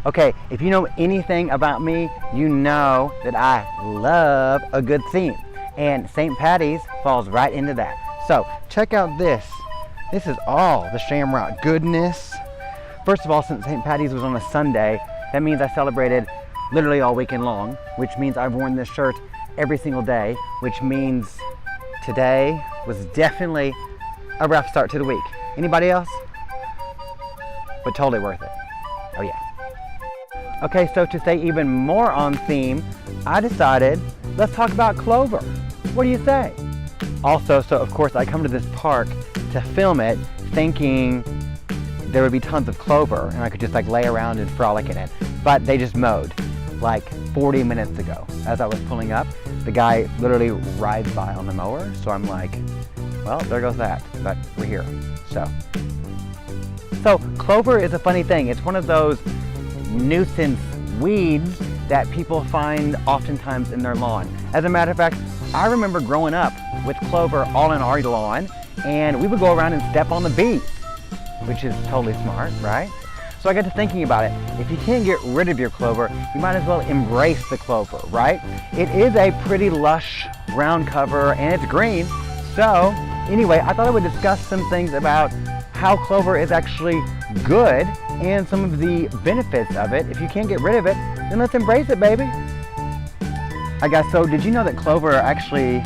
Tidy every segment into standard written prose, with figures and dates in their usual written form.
Okay, if you know anything about me, you know that I love a good theme. And St. Paddy's falls right into that. So check out this. This is all the shamrock goodness. First of all, since St. Paddy's was on a Sunday, that means I celebrated literally all weekend long, which means I've worn this shirt every single day, which means today was definitely a rough start to the week. Anybody else? But totally worth it. Oh yeah. Okay, so to stay even more on theme, I decided let's talk about Clover. What do you say? Also, so of course I come to this park to film it thinking there would be tons of clover and I could just like lay around and frolic in it. But they just mowed like 40 minutes ago. As I was pulling up, the guy literally rides by on the mower. So I'm like, well, there goes that, but we're here. So clover is a funny thing. It's one of those nuisance weeds that people find oftentimes in their lawn. As a matter of fact, I remember growing up with clover all in our lawn, and we would go around and step on the bees, which is totally smart, right? So I got to thinking about it. If you can't get rid of your clover, you might as well embrace the clover, right? It is a pretty lush ground cover and it's green. So anyway, I thought I would discuss some things about how clover is actually good and some of the benefits of it. If you can't get rid of it, then let's embrace it, baby. I guess so. Did you know that clover actually,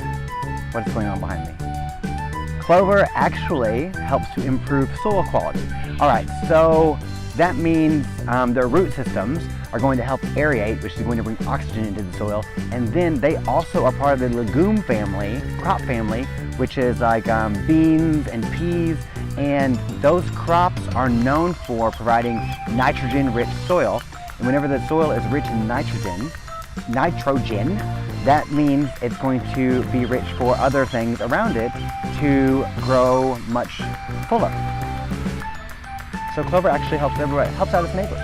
what is going on behind me? Clover actually helps to improve soil quality. All right, so that means their root systems are going to help aerate, which is going to bring oxygen into the soil. And then they also are part of the legume family, crop family, which is like beans and peas. And those crops are known for providing nitrogen-rich soil. And whenever the soil is rich in nitrogen, that means it's going to be rich for other things around it to grow much fuller. So clover actually helps everybody, helps out its neighbors.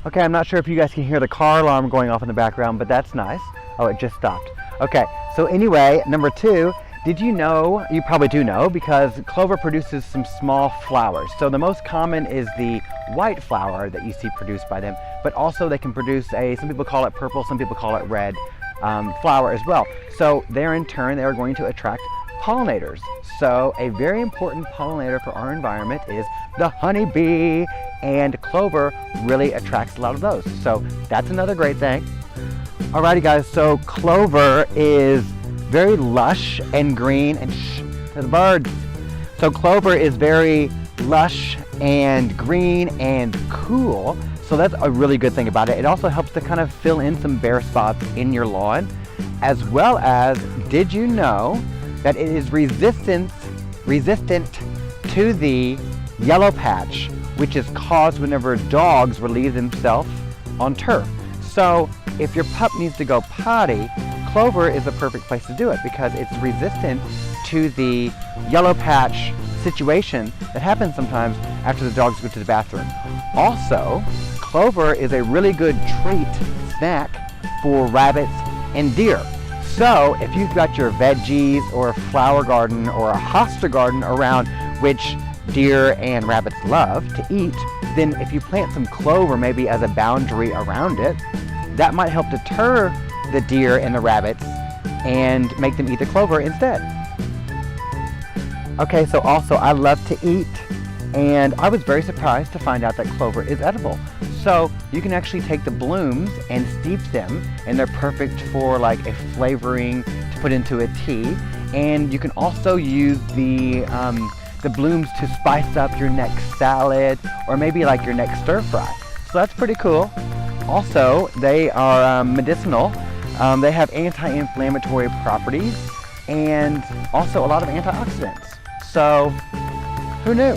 Okay, I'm not sure if you guys can hear the car alarm going off in the background, but that's nice. Oh, it just stopped. Okay, so anyway, number 2, did you know, you probably do know, because clover produces some small flowers. So the most common is the white flower that you see produced by them, but also they can produce some people call it purple, some people call it red flower as well. So there in turn, they are going to attract pollinators. So a very important pollinator for our environment is the honeybee, and clover really attracts a lot of those. So that's another great thing. Alrighty guys, so clover is very lush and green, and shh to the birds. So clover is very lush and green and cool. So that's a really good thing about it. It also helps to kind of fill in some bare spots in your lawn, as well as, did you know that it is resistant to the yellow patch, which is caused whenever dogs relieve themselves on turf. So if your pup needs to go potty, clover is the perfect place to do it because it's resistant to the yellow patch situation that happens sometimes after the dogs go to the bathroom. Also, clover is a really good treat snack for rabbits and deer. So if you've got your veggies or a flower garden or a hosta garden around, which deer and rabbits love to eat, then if you plant some clover maybe as a boundary around it, that might help deter the deer and the rabbits and make them eat the clover instead. Okay, so also I love to eat, and I was very surprised to find out that clover is edible. So you can actually take the blooms and steep them, and they're perfect for like a flavoring to put into a tea. And you can also use the blooms to spice up your next salad or maybe like your next stir fry. So that's pretty cool. Also, they are medicinal. They have anti-inflammatory properties and also a lot of antioxidants. So who knew?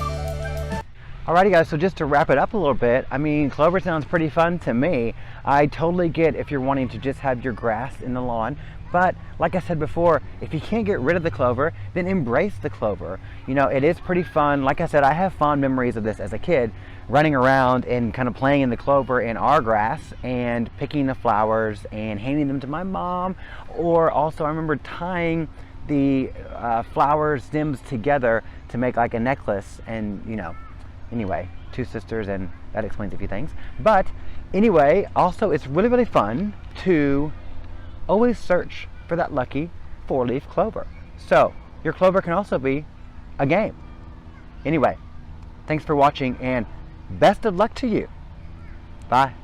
Alrighty guys, so just to wrap it up a little bit, I mean, clover sounds pretty fun to me. I totally get if you're wanting to just have your grass in the lawn, but like I said before, if you can't get rid of the clover, then embrace the clover. You know, it is pretty fun. Like I said, I have fond memories of this as a kid, running around and kind of playing in the clover in our grass and picking the flowers and handing them to my mom. Or also I remember tying the flower stems together to make like a necklace, and you know, anyway, two sisters, and that explains a few things. But anyway, also it's really, really fun to always search for that lucky 4-leaf clover. So your clover can also be a game. Anyway, thanks for watching and best of luck to you. Bye.